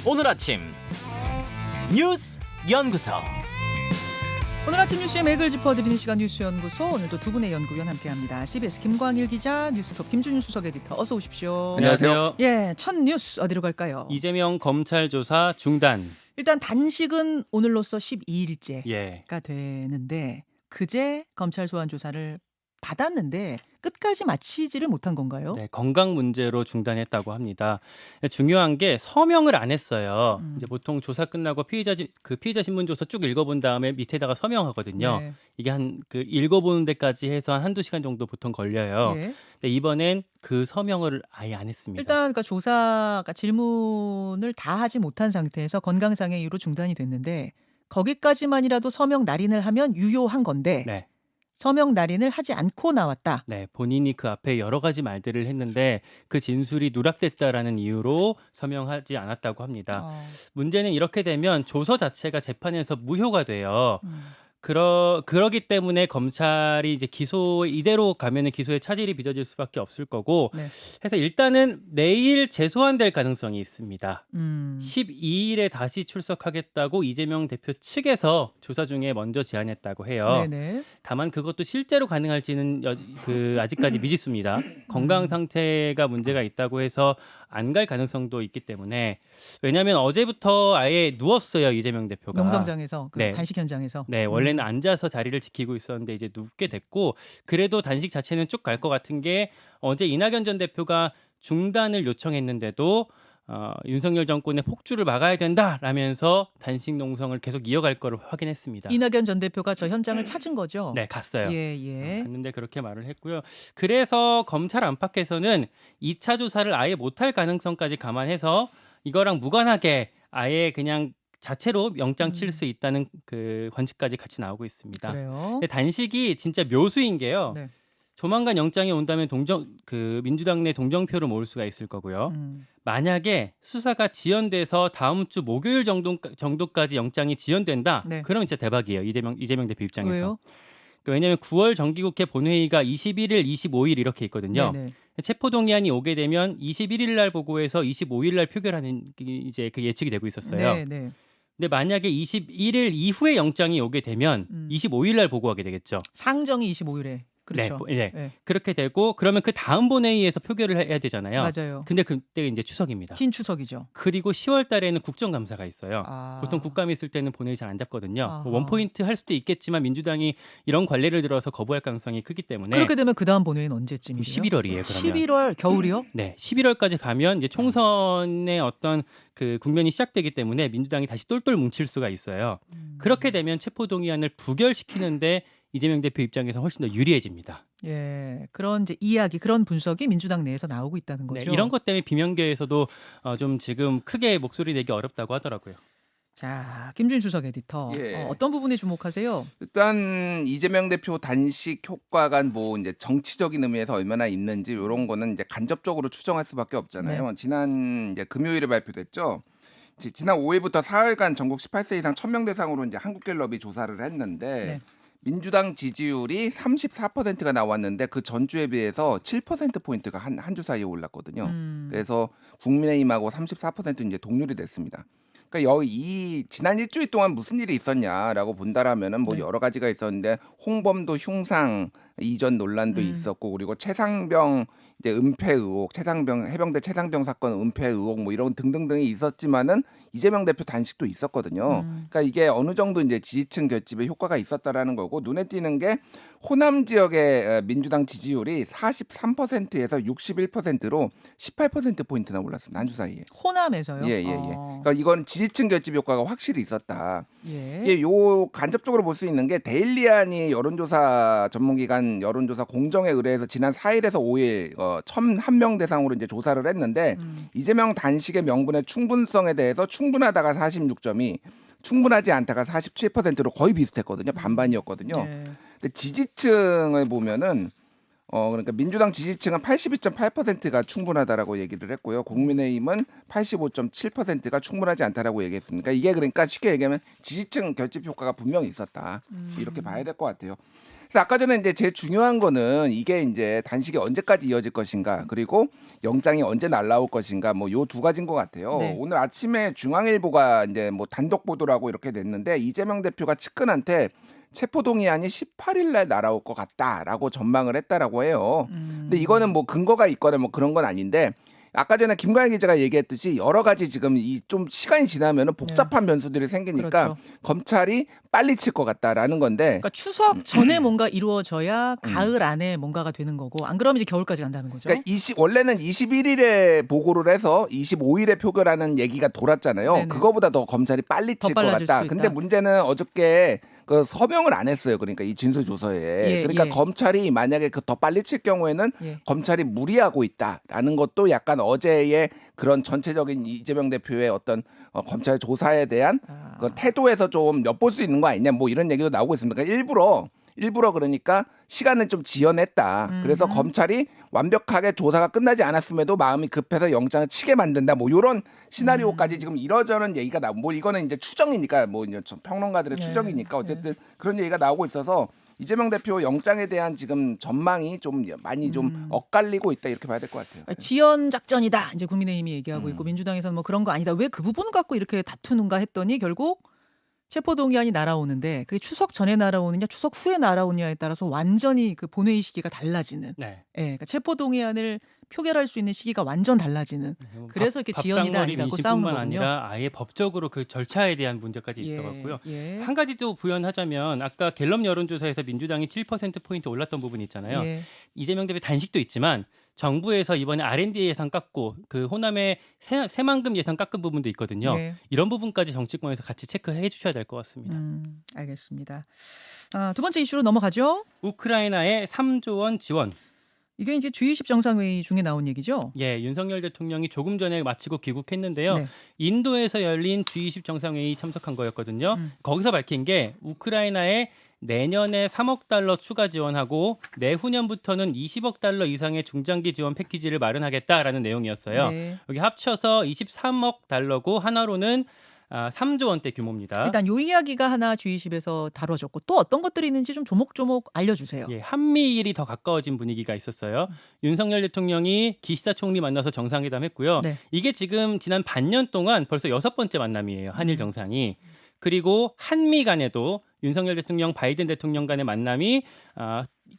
오늘 아침 뉴스 연구소. 오늘 아침 뉴스의 맥을 짚어드리는 시간 뉴스연구소. 오늘도 두 분의 연구위원 함께합니다. CBS 김광일 기자, 뉴스톱 김준윤 수석 에디터, 어서 오십시오. 안녕하세요. 예, 첫 뉴스 어디로 갈까요? 이재명 검찰 조사 중단. 일단 단식은 오늘로써 12일째가 예. 되는데 그제 검찰 소환 조사를 받았는데 끝까지 마치지를 못한 건가요? 네, 건강 문제로 중단했다고 합니다. 중요한 게 서명을 안 했어요. 이제 보통 조사 끝나고 피의자 신문조서 쭉 읽어본 다음에 밑에다가 서명하거든요. 네. 이게 읽어보는 데까지 해서 한두 시간 정도 보통 걸려요. 예. 근데 이번엔 그 서명을 아예 안 했습니다. 일단 그러니까 조사가 질문을 다 하지 못한 상태에서 건강상의 이유로 중단이 됐는데 거기까지만이라도 서명 날인을 하면 유효한 건데 네. 서명 날인을 하지 않고 나왔다. 네, 본인이 그 앞에 여러 가지 말들을 했는데 그 진술이 누락됐다라는 이유로 서명하지 않았다고 합니다. 문제는 이렇게 되면 조서 자체가 재판에서 무효가 돼요. 그러기 때문에 검찰이 이제 이대로 가면은 기소에 차질이 빚어질 수밖에 없을 거고, 네. 해서 일단은 내일 재소환될 가능성이 있습니다. 12일 12일에 다시 출석하겠다고 이재명 대표 측에서 조사 중에 먼저 제안했다고 해요. 네네. 다만 그것도 실제로 가능할지는 아직까지 미지수입니다. 건강 상태가 문제가 있다고 해서 안 갈 가능성도 있기 때문에, 왜냐하면 어제부터 아예 누웠어요, 이재명 대표가. 농성장에서 그 네. 단식 현장에서. 네, 원래는 앉아서 자리를 지키고 있었는데 이제 눕게 됐고, 그래도 단식 자체는 쭉 갈 것 같은 게, 어제 이낙연 전 대표가 중단을 요청했는데도 윤석열 정권의 폭주를 막아야 된다라면서 단식 농성을 계속 이어갈 거를 확인했습니다. 이낙연 전 대표가 저 현장을 찾은 거죠. 네, 갔어요. 예. 갔는데 그렇게 말을 했고요. 그래서 검찰 안팎에서는 2차 조사를 아예 못할 가능성까지 감안해서 이거랑 무관하게 아예 그냥 자체로 영장 칠 수 있다는 그 관측까지 같이 나오고 있습니다. 그래요. 근데 단식이 진짜 묘수인 게요. 네. 조만간 영장이 온다면 민주당 내 동정표를 모을 수가 있을 거고요. 만약에 수사가 지연돼서 다음 주 목요일 정도까지 영장이 지연된다. 네. 그러면 진짜 대박이에요. 이재명 대표 입장에서. 왜요? 왜냐하면 9월 정기국회 본회의가 21일, 25일 이렇게 있거든요. 네네. 체포동의안이 오게 되면 21일 날 보고해서 25일 날 표결하는 이제 그 예측이 되고 있었어요. 네네. 근데 만약에 21일 이후에 영장이 오게 되면 25일 날 보고하게 되겠죠. 상정이 25일에. 그렇죠. 네. 그렇게 되고, 그러면 그 다음 본회의에서 표결을 해야 되잖아요. 맞아요. 근데 그때 이제 추석입니다. 긴 추석이죠. 그리고 10월 달에는 국정감사가 있어요. 아. 보통 국감이 있을 때는 본회의 잘 안 잡거든요. 아하. 원포인트 할 수도 있겠지만 민주당이 이런 관례를 들어서 거부할 가능성이 크기 때문에 그렇게 되면 그 다음 본회의는 언제쯤이에요? 11월이에요. 그러면. 11월 겨울이요? 네, 11월까지 가면 이제 총선의 어떤 그 국면이 시작되기 때문에 민주당이 다시 똘똘 뭉칠 수가 있어요. 그렇게 되면 체포동의안을 부결시키는데 이재명 대표 입장에서 훨씬 더 유리해집니다. 예, 그런 이제 이야기, 그런 분석이 민주당 내에서 나오고 있다는 네, 거죠. 이런 것 때문에 비명계에서도 좀 지금 크게 목소리 내기 어렵다고 하더라고요. 자, 김준일 수석 에디터, 예. 어떤 부분에 주목하세요? 일단 이재명 대표 단식 효과가 뭐 이제 정치적인 의미에서 얼마나 있는지 이런 거는 이제 간접적으로 추정할 수밖에 없잖아요. 지난 이제 금요일에 발표됐죠. 지난 5일부터 사흘간 전국 18세 이상 1000명 대상으로 이제 한국갤럽이 조사를 했는데 네. 민주당 지지율이 34%가 나왔는데 그 전주에 비해서 7% 포인트가 한 주 사이에 올랐거든요. 그래서 국민의힘하고 34% 이제 동률이 됐습니다. 그러니까 이 지난 일주일 동안 무슨 일이 있었냐라고 본다라면은 뭐 네. 여러 가지가 있었는데 홍범도 흉상 이전 논란도 있었고, 그리고 최상병 이제 은폐 의혹, 해병대 최상병 사건 은폐 의혹 뭐 이런 등등등이 있었지만은 이재명 대표 단식도 있었거든요. 그러니까 이게 어느 정도 이제 지지층 결집에 효과가 있었다라는 거고, 눈에 띄는 게 호남 지역의 민주당 지지율이 43%에서 61%로 18% 포인트나 올랐습니다. 한 주 사이에. 호남에서요? 예. 그러니까 이건 지지층 결집 효과가 확실히 있었다. 예. 이게 요 간접적으로 볼 수 있는 게 데일리안이 여론조사 전문기관 여론조사 공정에 의뢰해서 지난 4일에서 5일 1,001명 대상으로 이제 조사를 했는데 이재명 단식의 명분의 충분성에 대해서 충분하다가 46점이, 충분하지 않다가 47%로 거의 비슷했거든요. 반반이었거든요. 네. 근데 지지층을 보면은 그러니까 민주당 지지층은 82.8%가 충분하다라고 얘기를 했고요. 국민의힘은 85.7%가 충분하지 않다라고 얘기했습니다. 이게 그러니까 쉽게 얘기하면 지지층 결집 효과가 분명히 있었다. 이렇게 봐야 될 것 같아요. 그래서 아까 전에 이제 제일 중요한 거는 이게 이제 단식이 언제까지 이어질 것인가, 그리고 영장이 언제 날라올 것인가, 뭐 요 두 가지인 것 같아요. 네. 오늘 아침에 중앙일보가 이제 뭐 단독 보도라고 이렇게 냈는데 이재명 대표가 측근한테 체포동의안이 18일 날 날아올 것 같다라고 전망을 했다라고 해요. 근데 이거는 뭐 근거가 있거나 뭐 그런 건 아닌데, 아까 전에 김광일 기자가 얘기했듯이 여러 가지 지금 이 좀 시간이 지나면은 복잡한 변수들이 생기니까 그렇죠. 검찰이 빨리 칠 것 같다라는 건데, 그러니까 추석 전에 뭔가 이루어져야 가을 안에 뭔가가 되는 거고 안 그러면 이제 겨울까지 간다는 거죠. 그러니까 원래는 21일에 보고를 해서 25일에 표결하는 얘기가 돌았잖아요. 네네. 그거보다 더 검찰이 빨리 더 칠 것 빨라질 같다. 수도 근데 있다. 문제는 어저께 그 서명을 안 했어요. 그러니까 이 진술 조서에. 예, 그러니까 예. 검찰이 만약에 그 더 빨리 칠 경우에는 예. 검찰이 무리하고 있다라는 것도 약간 어제의 그런 전체적인 이재명 대표의 어떤 검찰 조사에 대한 그 태도에서 좀 엿볼 수 있는 거 아니냐, 뭐 이런 얘기도 나오고 있습니다. 그러니까 일부러 그러니까 시간을 좀 지연했다. 그래서 검찰이 완벽하게 조사가 끝나지 않았음에도 마음이 급해서 영장을 치게 만든다. 뭐 이런 시나리오까지 지금 이러저런 얘기가 나오고, 뭐 이거는 이제 추정이니까, 뭐 이제 평론가들의 네. 추정이니까 어쨌든 그런 얘기가 나오고 있어서 이재명 대표 영장에 대한 지금 전망이 좀 많이 좀 엇갈리고 있다, 이렇게 봐야 될 것 같아요. 지연 작전이다. 이제 국민의힘이 얘기하고 있고 민주당에서는 뭐 그런 거 아니다. 왜 그 부분 갖고 이렇게 다투는가 했더니 결국 체포동의안이 날아오는데 그게 추석 전에 날아오느냐 추석 후에 날아오느냐에 따라서 완전히 그 본회의 시기가 달라지는. 네. 예, 그러니까 체포동의안을 표결할 수 있는 시기가 완전 달라지는. 그래서 이렇게 지연이다 아니다고 싸우는 민심뿐만 거군요. 아니라 아예 법적으로 그 절차에 대한 문제까지 있어갖고요. 예. 한 가지 또 부연하자면 아까 갤럽 여론조사에서 민주당이 7%포인트 올랐던 부분이 있잖아요. 예. 이재명 대표 단식도 있지만 정부에서 이번에 R&D 예산 깎고 그 호남의 새만금 예산 깎은 부분도 있거든요. 예. 이런 부분까지 정치권에서 같이 체크해 주셔야 될 것 같습니다. 알겠습니다. 두 번째 이슈로 넘어가죠. 우크라이나에 3조 원 지원. 이게 이제 G20 정상회의 중에 나온 얘기죠. 예, 윤석열 대통령이 조금 전에 마치고 귀국했는데요. 네. 인도에서 열린 G20 정상회의 참석한 거였거든요. 거기서 밝힌 게 우크라이나에 내년에 3억 달러 추가 지원하고 내후년부터는 20억 달러 이상의 중장기 지원 패키지를 마련하겠다라는 내용이었어요. 네. 여기 합쳐서 23억 달러고 하나로는 3조 원대 규모입니다. 일단 요 이야기가 하나 G20에서 다뤄졌고 또 어떤 것들이 있는지 좀 조목조목 알려주세요. 예, 한미일이 더 가까워진 분위기가 있었어요. 윤석열 대통령이 기시다 총리 만나서 정상회담했고요. 네. 이게 지금 지난 반년 동안 벌써 6번째 만남이에요. 한일 정상이. 그리고 한미 간에도 윤석열 대통령, 바이든 대통령 간의 만남이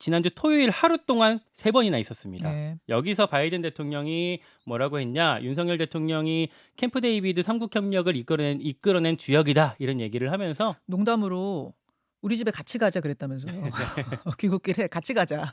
지난주 토요일 하루 동안 3번이나 있었습니다. 네. 여기서 바이든 대통령이 뭐라고 했냐? 윤석열 대통령이 캠프 데이비드 3국 협력을 이끌어낸 주역이다. 이런 얘기를 하면서 농담으로 우리 집에 같이 가자 그랬다면서요. 귀국길에 같이 가자.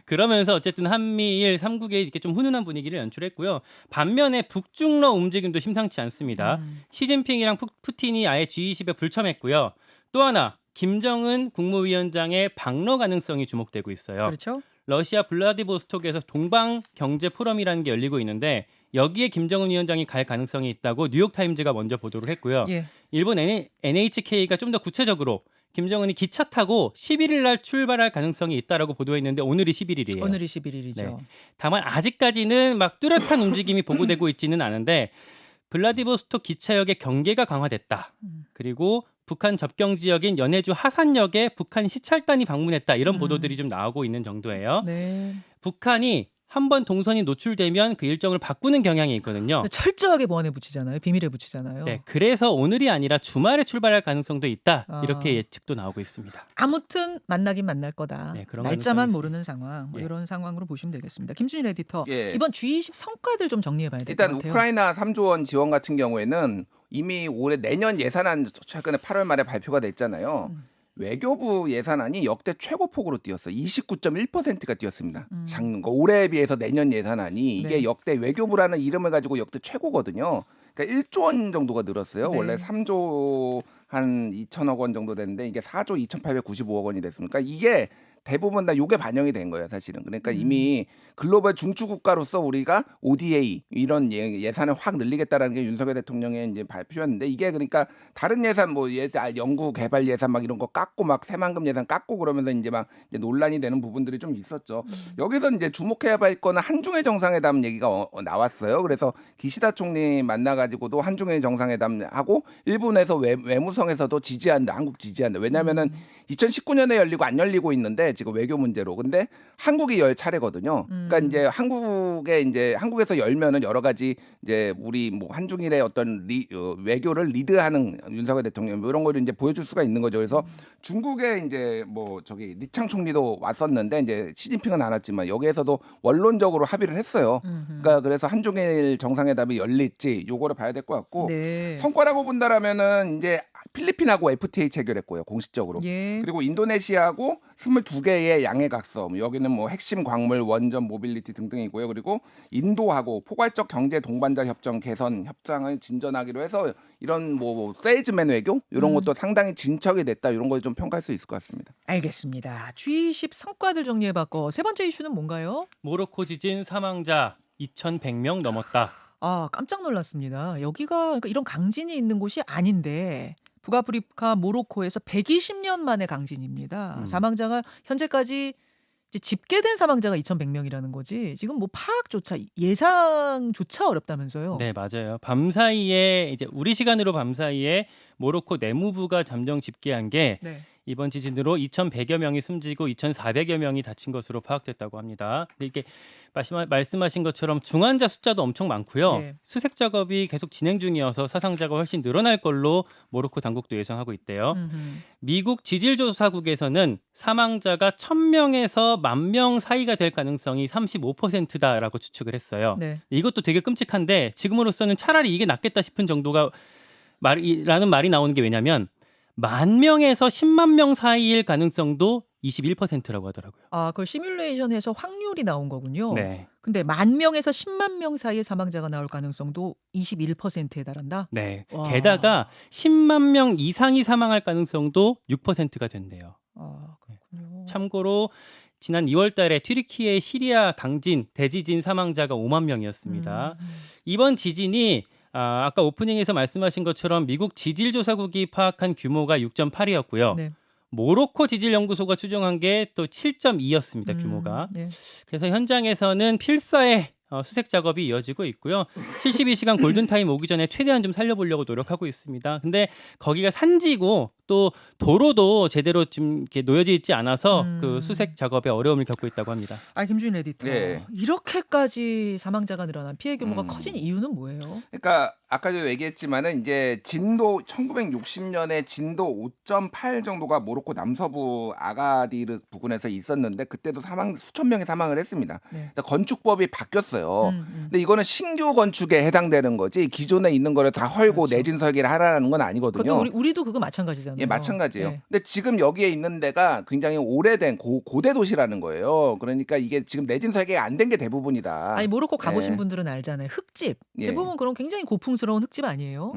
그러면서 어쨌든 한미일 3국의 이렇게 좀 훈훈한 분위기를 연출했고요. 반면에 북중러 움직임도 심상치 않습니다. 시진핑이랑 푸틴이 아예 G20에 불참했고요. 또 하나 김정은 국무위원장의 방러 가능성이 주목되고 있어요. 그렇죠. 러시아 블라디보스톡에서 동방 경제 포럼이라는 게 열리고 있는데 여기에 김정은 위원장이 갈 가능성이 있다고 뉴욕타임즈가 먼저 보도를 했고요. 예. 일본 NHK가 좀 더 구체적으로 김정은이 기차 타고 11일 날 출발할 가능성이 있다라고 보도했는데 오늘이 11일이에요. 오늘이 11일이죠. 네. 다만 아직까지는 막 뚜렷한 움직임이 보고되고 있지는 않은데 블라디보스톡 기차역의 경계가 강화됐다. 그리고 북한 접경 지역인 연해주 하산역에 북한 시찰단이 방문했다. 이런 보도들이 좀 나오고 있는 정도예요. 네. 북한이 한번 동선이 노출되면 그 일정을 바꾸는 경향이 있거든요. 철저하게 보안에 붙이잖아요. 비밀에 붙이잖아요. 네, 그래서 오늘이 아니라 주말에 출발할 가능성도 있다. 이렇게 예측도 나오고 있습니다. 아무튼 만나긴 만날 거다. 네, 그런 날짜만 가능성이 모르는 상황. 뭐 예. 이런 상황으로 보시면 되겠습니다. 김준일 에디터. 예. 이번 G20 성과들 좀 정리해봐야 될 것 일단 같아요. 우크라이나 3조 원 지원 같은 경우에는 이미 올해 내년 예산안 최근에 8월 말에 발표가 됐잖아요. 외교부 예산안이 역대 최고폭으로 뛰었어요. 29.1%가 뛰었습니다. 작년 거 올해에 비해서 내년 예산안이 이게 네. 역대 외교부라는 이름을 가지고 역대 최고거든요. 그러니까 1조 원 정도가 늘었어요. 네. 원래 3조 한 2천억 원 정도 됐는데 이게 4조 2,895억 원이 됐습니다. 그러니까 이게 대부분 다 요게 반영이 된 거예요, 사실은. 그러니까 이미 글로벌 중추 국가로서 우리가 ODA 이런 예산을 확 늘리겠다라는 게 윤석열 대통령의 이제 발표였는데 이게 그러니까 다른 예산 뭐 연구 개발 예산 막 이런 거 깎고 막 새만금 예산 깎고 그러면서 이제 막 이제 논란이 되는 부분들이 좀 있었죠. 여기서 이제 주목해야 할 거는 한중일 정상회담 얘기가 나왔어요. 그래서 기시다 총리 만나가지고도 한중일 정상회담 하고 일본에서 외무성에서도 지지한다, 한국 지지한다. 왜냐하면은 2019년에 열리고 안 열리고 있는데 지금 외교 문제로. 근데 한국이 열 차례거든요. 그러니까 이제 한국에서 열면은 여러 가지 이제 우리 뭐 한중일의 어떤 외교를 리드하는 윤석열 대통령 뭐 이런 거를 이제 보여줄 수가 있는 거죠. 그래서 중국에 이제 뭐 저기 리창 총리도 왔었는데 이제 시진핑은 안 왔지만 여기에서도 원론적으로 합의를 했어요. 그러니까 그래서 한중일 정상회담이 열릴지 요거를 봐야 될 것 같고 네. 성과라고 본다라면은 이제 필리핀하고 FTA 체결했고요, 공식적으로. 예. 그리고 인도네시아하고 22개의 양해각서, 여기는 뭐 핵심 광물, 원전, 모빌리티 등등이고요. 그리고 인도하고 포괄적 경제 동반자 협정 개선 협상을 진전하기로 해서 이런 뭐 세일즈맨 외교 이런 것도 상당히 진척이 됐다. 이런 걸 좀 평가할 수 있을 것 같습니다. 알겠습니다. G20 성과들 정리해봤고 세 번째 이슈는 뭔가요? 모로코 지진 사망자 2,100명 넘었다. 아, 깜짝 놀랐습니다. 여기가 그러니까 이런 강진이 있는 곳이 아닌데 북아프리카 모로코에서 120년 만의 강진입니다. 사망자가 현재까지 이제 집계된 사망자가 2,100명이라는 거지. 지금 뭐 파악조차 예상조차 어렵다면서요. 네, 맞아요. 밤사이에 이제 우리 시간으로 밤사이에 모로코 내무부가 잠정 집계한 게 네. 이번 지진으로 2,100여 명이 숨지고 2,400여 명이 다친 것으로 파악됐다고 합니다. 근데 이게 말씀하신 것처럼 중환자 숫자도 엄청 많고요. 네. 수색 작업이 계속 진행 중이어서 사상자가 훨씬 늘어날 걸로 모로코 당국도 예상하고 있대요. 미국 지질조사국에서는 사망자가 1,000명에서 10,000명 사이가 될 가능성이 35%다라고 추측을 했어요. 네. 이것도 되게 끔찍한데 지금으로서는 차라리 이게 낫겠다 싶은 정도가 라는 말이 나오는 게 왜냐면 10,000명에서 10만 명 사이일 가능성도 21%라고 하더라고요. 아, 그걸 시뮬레이션해서 확률이 나온 거군요. 네. 근데 10,000명에서 10만 명 사이에 사망자가 나올 가능성도 21%에 달한다. 네. 와. 게다가 10만 명 이상이 사망할 가능성도 6%가 된대요. 아, 그렇군요. 참고로 지난 2월 달에 튀르키예 시리아 강진, 대지진 사망자가 5만 명이었습니다. 이번 지진이 아까 오프닝에서 말씀하신 것처럼 미국 지질조사국이 파악한 규모가 6.8이었고요. 네. 모로코 지질연구소가 추정한 게 또 7.2였습니다. 규모가. 네. 그래서 현장에서는 필사의 수색 작업이 이어지고 있고요. 72시간 골든타임 오기 전에 최대한 좀 살려보려고 노력하고 있습니다. 근데 거기가 산지고 또 도로도 제대로 좀 이렇게 놓여져 있지 않아서 그 수색 작업에 어려움을 겪고 있다고 합니다. 아, 김주인 에디터. 네. 이렇게까지 사망자가 늘어난 피해 규모가 커진 이유는 뭐예요? 그러니까 아까도 얘기했지만은 이제 진도 1960년에 진도 5.8 정도가 모로코 남서부 아가디르 부근에서 있었는데 그때도 수천 명이 사망을 했습니다. 네. 건축법이 바뀌었어요. 근데 이거는 신규 건축에 해당되는 거지 기존에 있는 거를 다 헐고 그렇죠. 내진 설계를 하라는 건 아니거든요. 그것도 우리도 그거 마찬가지잖아요. 예, 마찬가지예요. 네. 근데 지금 여기에 있는 데가 굉장히 오래된 고대 도시라는 거예요. 그러니까 이게 지금 내진 설계가 안 된 게 대부분이다. 아니 모로코 가보신 예. 분들은 알잖아요. 흙집. 예. 대부분 그런 굉장히 고풍스러운 흙집 아니에요?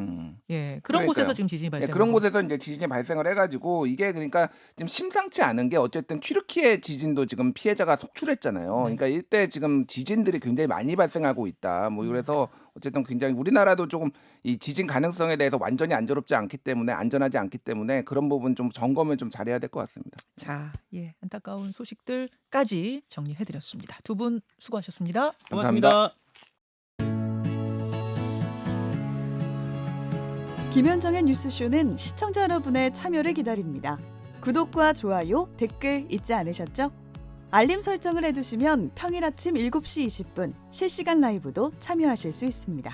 예, 그런 그러니까요. 곳에서 지금 지진이 예, 발생. 그런 곳에서 이제 지진이 발생을 해가지고 이게 그러니까 지금 심상치 않은 게 어쨌든 튀르키예 지진도 지금 피해자가 속출했잖아요. 그러니까 이때 지금 지진들이 굉장히 많이 발생하고 있다. 뭐 그래서 어쨌든 굉장히 우리나라도 조금 이 지진 가능성에 대해서 완전히 안전하지 않기 때문에 그런 부분 좀 점검을 좀 잘해야 될 것 같습니다. 자, 예, 안타까운 소식들까지 정리해드렸습니다. 두 분 수고하셨습니다. 고맙습니다. 김현정의 뉴스쇼는 시청자 여러분의 참여를 기다립니다. 구독과 좋아요, 댓글 잊지 않으셨죠? 알림 설정을 해두시면 평일 아침 7시 20분 실시간 라이브도 참여하실 수 있습니다.